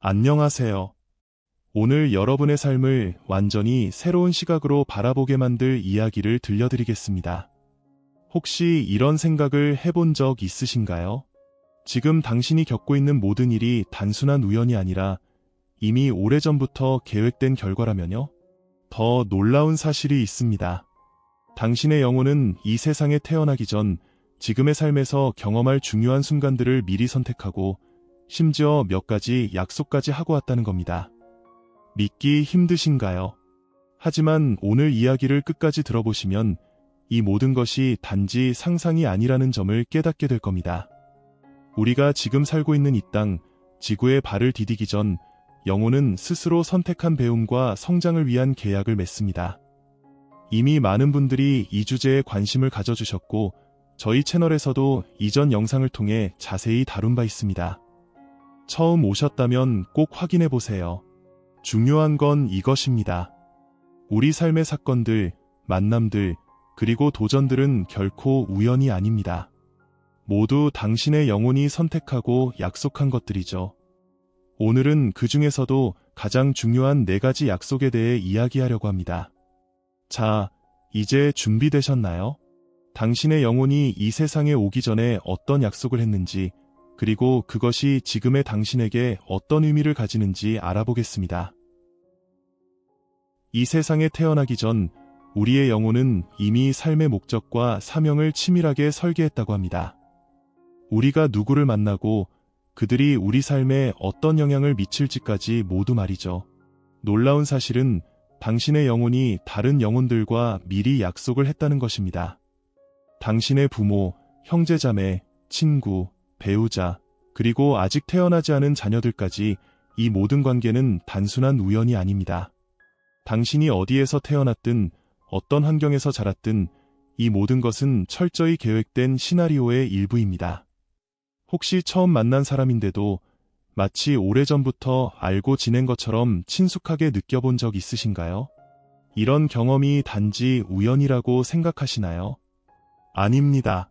안녕하세요. 오늘 여러분의 삶을 완전히 새로운 시각으로 바라보게 만들 이야기를 들려드리겠습니다. 혹시 이런 생각을 해본 적 있으신가요? 지금 당신이 겪고 있는 모든 일이 단순한 우연이 아니라 이미 오래전부터 계획된 결과라면요? 더 놀라운 사실이 있습니다. 당신의 영혼은 이 세상에 태어나기 전 지금의 삶에서 경험할 중요한 순간들을 미리 선택하고 심지어 몇 가지 약속까지 하고 왔다는 겁니다. 믿기 힘드신가요? 하지만 오늘 이야기를 끝까지 들어보시면 이 모든 것이 단지 상상이 아니라는 점을 깨닫게 될 겁니다. 우리가 지금 살고 있는 이 땅, 지구에 발을 디디기 전 영혼은 스스로 선택한 배움과 성장을 위한 계약을 맺습니다. 이미 많은 분들이 이 주제에 관심을 가져주셨고 저희 채널에서도 이전 영상을 통해 자세히 다룬 바 있습니다. 처음 오셨다면 꼭 확인해 보세요. 중요한 건 이것입니다. 우리 삶의 사건들, 만남들, 그리고 도전들은 결코 우연이 아닙니다. 모두 당신의 영혼이 선택하고 약속한 것들이죠. 오늘은 그 중에서도 가장 중요한 4가지 약속에 대해 이야기하려고 합니다. 자, 이제 준비되셨나요? 당신의 영혼이 이 세상에 오기 전에 어떤 약속을 했는지, 그리고 그것이 지금의 당신에게 어떤 의미를 가지는지 알아보겠습니다. 이 세상에 태어나기 전 우리의 영혼은 이미 삶의 목적과 사명을 치밀하게 설계했다고 합니다. 우리가 누구를 만나고 그들이 우리 삶에 어떤 영향을 미칠지까지 모두 말이죠. 놀라운 사실은 당신의 영혼이 다른 영혼들과 미리 약속을 했다는 것입니다. 당신의 부모, 형제자매, 친구, 배우자, 그리고 아직 태어나지 않은 자녀들까지 이 모든 관계는 단순한 우연이 아닙니다. 당신이 어디에서 태어났든 어떤 환경에서 자랐든 이 모든 것은 철저히 계획된 시나리오의 일부입니다. 혹시 처음 만난 사람인데도 마치 오래전부터 알고 지낸 것처럼 친숙하게 느껴본 적 있으신가요? 이런 경험이 단지 우연이라고 생각하시나요? 아닙니다.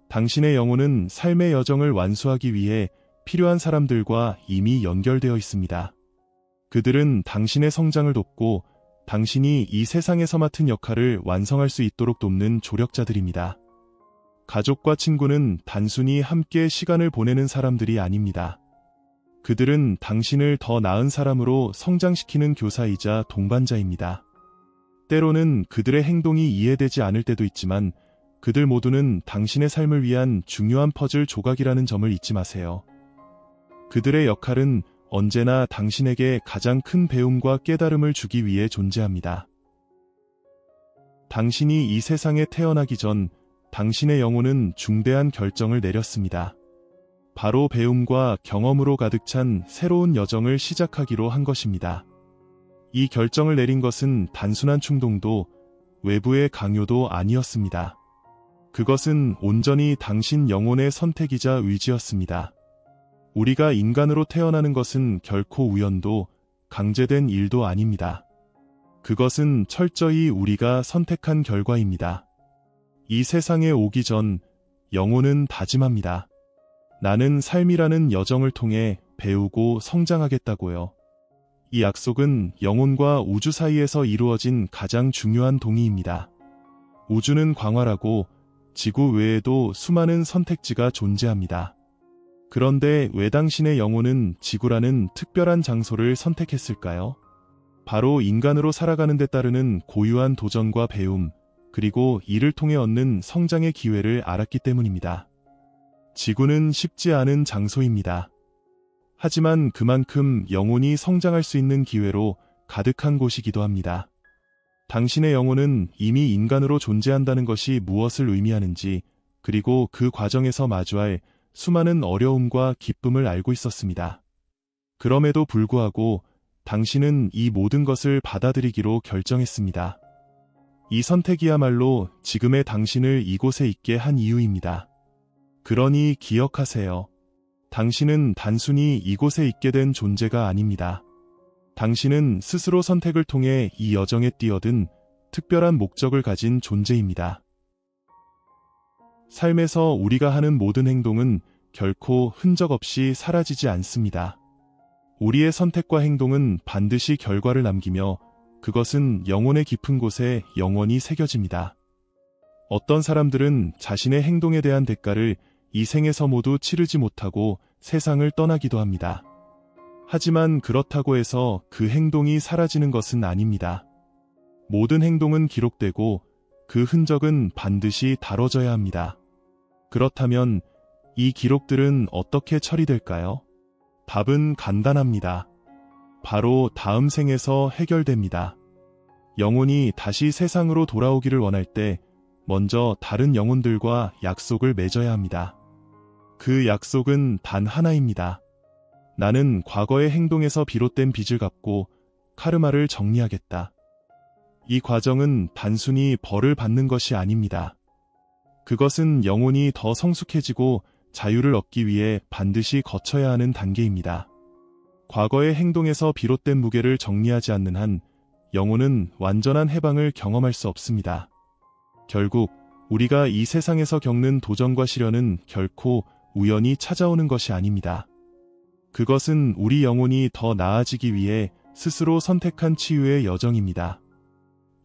당신의 영혼은 삶의 여정을 완수하기 위해 필요한 사람들과 이미 연결되어 있습니다. 그들은 당신의 성장을 돕고 당신이 이 세상에서 맡은 역할을 완성할 수 있도록 돕는 조력자들입니다. 가족과 친구는 단순히 함께 시간을 보내는 사람들이 아닙니다. 그들은 당신을 더 나은 사람으로 성장시키는 교사이자 동반자입니다. 때로는 그들의 행동이 이해되지 않을 때도 있지만 그들 모두는 당신의 삶을 위한 중요한 퍼즐 조각이라는 점을 잊지 마세요. 그들의 역할은 언제나 당신에게 가장 큰 배움과 깨달음을 주기 위해 존재합니다. 당신이 이 세상에 태어나기 전 당신의 영혼은 중대한 결정을 내렸습니다. 바로 배움과 경험으로 가득 찬 새로운 여정을 시작하기로 한 것입니다. 이 결정을 내린 것은 단순한 충동도 외부의 강요도 아니었습니다. 그것은 온전히 당신 영혼의 선택이자 의지였습니다. 우리가 인간으로 태어나는 것은 결코 우연도 강제된 일도 아닙니다. 그것은 철저히 우리가 선택한 결과입니다. 이 세상에 오기 전 영혼은 다짐합니다. 나는 삶이라는 여정을 통해 배우고 성장하겠다고요. 이 약속은 영혼과 우주 사이에서 이루어진 가장 중요한 동의입니다. 우주는 광활하고 지구 외에도 수많은 선택지가 존재합니다. 그런데 왜 당신의 영혼은 지구라는 특별한 장소를 선택했을까요? 바로 인간으로 살아가는 데 따르는 고유한 도전과 배움, 그리고 이를 통해 얻는 성장의 기회를 알았기 때문입니다. 지구는 쉽지 않은 장소입니다. 하지만 그만큼 영혼이 성장할 수 있는 기회로 가득한 곳이기도 합니다. 당신의 영혼은 이미 인간으로 존재한다는 것이 무엇을 의미하는지, 그리고 그 과정에서 마주할 수많은 어려움과 기쁨을 알고 있었습니다. 그럼에도 불구하고 당신은 이 모든 것을 받아들이기로 결정했습니다. 이 선택이야말로 지금의 당신을 이곳에 있게 한 이유입니다. 그러니 기억하세요. 당신은 단순히 이곳에 있게 된 존재가 아닙니다. 당신은 스스로 선택을 통해 이 여정에 뛰어든 특별한 목적을 가진 존재입니다. 삶에서 우리가 하는 모든 행동은 결코 흔적 없이 사라지지 않습니다. 우리의 선택과 행동은 반드시 결과를 남기며 그것은 영혼의 깊은 곳에 영원히 새겨집니다. 어떤 사람들은 자신의 행동에 대한 대가를 이 생에서 모두 치르지 못하고 세상을 떠나기도 합니다. 하지만 그렇다고 해서 그 행동이 사라지는 것은 아닙니다. 모든 행동은 기록되고 그 흔적은 반드시 다뤄져야 합니다. 그렇다면 이 기록들은 어떻게 처리될까요? 답은 간단합니다. 바로 다음 생에서 해결됩니다. 영혼이 다시 세상으로 돌아오기를 원할 때 먼저 다른 영혼들과 약속을 맺어야 합니다. 그 약속은 단 하나입니다. 나는 과거의 행동에서 비롯된 빚을 갚고 카르마를 정리하겠다. 이 과정은 단순히 벌을 받는 것이 아닙니다. 그것은 영혼이 더 성숙해지고 자유를 얻기 위해 반드시 거쳐야 하는 단계입니다. 과거의 행동에서 비롯된 무게를 정리하지 않는 한 영혼은 완전한 해방을 경험할 수 없습니다. 결국 우리가 이 세상에서 겪는 도전과 시련은 결코 우연히 찾아오는 것이 아닙니다. 그것은 우리 영혼이 더 나아지기 위해 스스로 선택한 치유의 여정입니다.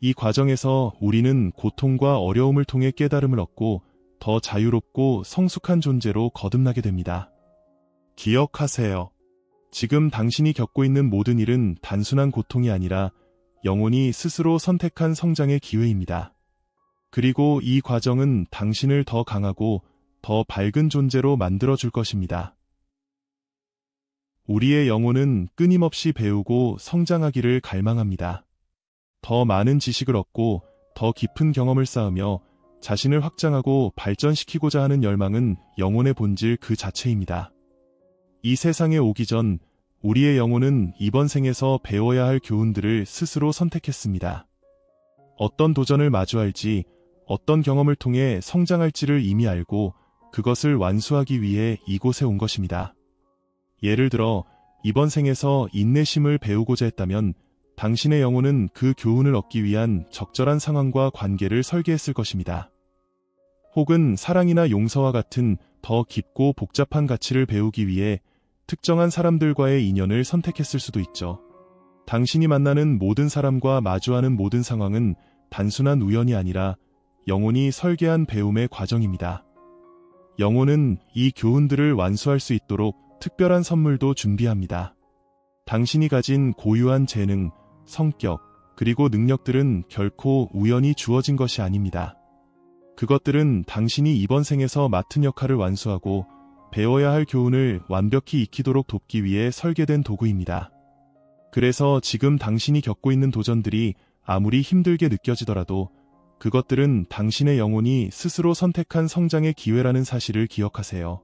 이 과정에서 우리는 고통과 어려움을 통해 깨달음을 얻고 더 자유롭고 성숙한 존재로 거듭나게 됩니다. 기억하세요. 지금 당신이 겪고 있는 모든 일은 단순한 고통이 아니라 영혼이 스스로 선택한 성장의 기회입니다. 그리고 이 과정은 당신을 더 강하고 더 밝은 존재로 만들어줄 것입니다. 우리의 영혼은 끊임없이 배우고 성장하기를 갈망합니다. 더 많은 지식을 얻고 더 깊은 경험을 쌓으며 자신을 확장하고 발전시키고자 하는 열망은 영혼의 본질 그 자체입니다. 이 세상에 오기 전 우리의 영혼은 이번 생에서 배워야 할 교훈들을 스스로 선택했습니다. 어떤 도전을 마주할지, 어떤 경험을 통해 성장할지를 이미 알고 그것을 완수하기 위해 이곳에 온 것입니다. 예를 들어 이번 생에서 인내심을 배우고자 했다면 당신의 영혼은 그 교훈을 얻기 위한 적절한 상황과 관계를 설계했을 것입니다. 혹은 사랑이나 용서와 같은 더 깊고 복잡한 가치를 배우기 위해 특정한 사람들과의 인연을 선택했을 수도 있죠. 당신이 만나는 모든 사람과 마주하는 모든 상황은 단순한 우연이 아니라 영혼이 설계한 배움의 과정입니다. 영혼은 이 교훈들을 완수할 수 있도록 특별한 선물도 준비합니다. 당신이 가진 고유한 재능, 성격, 그리고 능력들은 결코 우연히 주어진 것이 아닙니다. 그것들은 당신이 이번 생에서 맡은 역할을 완수하고 배워야 할 교훈을 완벽히 익히도록 돕기 위해 설계된 도구입니다. 그래서 지금 당신이 겪고 있는 도전들이 아무리 힘들게 느껴지더라도 그것들은 당신의 영혼이 스스로 선택한 성장의 기회라는 사실을 기억하세요.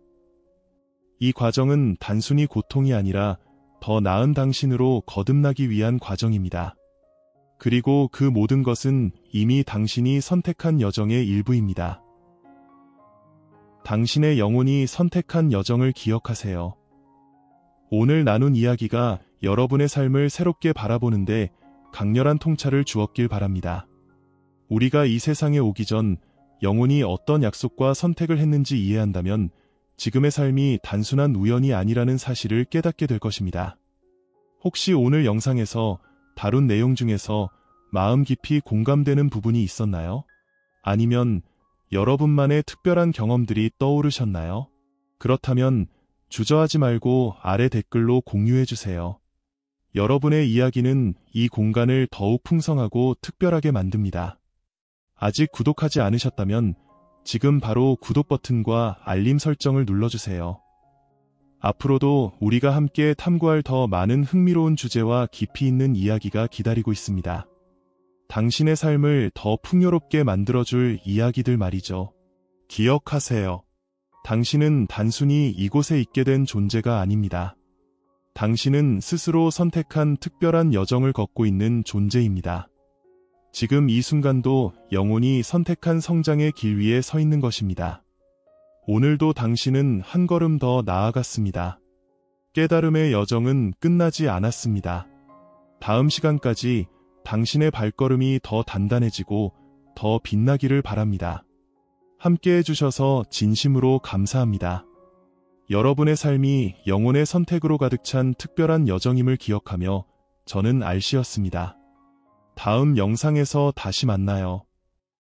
이 과정은 단순히 고통이 아니라 더 나은 당신으로 거듭나기 위한 과정입니다. 그리고 그 모든 것은 이미 당신이 선택한 여정의 일부입니다. 당신의 영혼이 선택한 여정을 기억하세요. 오늘 나눈 이야기가 여러분의 삶을 새롭게 바라보는데 강렬한 통찰을 주었길 바랍니다. 우리가 이 세상에 오기 전 영혼이 어떤 약속과 선택을 했는지 이해한다면 지금의 삶이 단순한 우연이 아니라는 사실을 깨닫게 될 것입니다. 혹시 오늘 영상에서 다룬 내용 중에서 마음 깊이 공감되는 부분이 있었나요? 아니면 여러분만의 특별한 경험들이 떠오르셨나요? 그렇다면 주저하지 말고 아래 댓글로 공유해주세요. 여러분의 이야기는 이 공간을 더욱 풍성하고 특별하게 만듭니다. 아직 구독하지 않으셨다면 지금 바로 구독 버튼과 알림 설정을 눌러주세요. 앞으로도 우리가 함께 탐구할 더 많은 흥미로운 주제와 깊이 있는 이야기가 기다리고 있습니다. 당신의 삶을 더 풍요롭게 만들어줄 이야기들 말이죠. 기억하세요. 당신은 단순히 이곳에 있게 된 존재가 아닙니다. 당신은 스스로 선택한 특별한 여정을 걷고 있는 존재입니다. 지금 이 순간도 영혼이 선택한 성장의 길 위에 서 있는 것입니다. 오늘도 당신은 한 걸음 더 나아갔습니다. 깨달음의 여정은 끝나지 않았습니다. 다음 시간까지 당신의 발걸음이 더 단단해지고 더 빛나기를 바랍니다. 함께 해주셔서 진심으로 감사합니다. 여러분의 삶이 영혼의 선택으로 가득 찬 특별한 여정임을 기억하며 저는 알씨였습니다. 다음 영상에서 다시 만나요.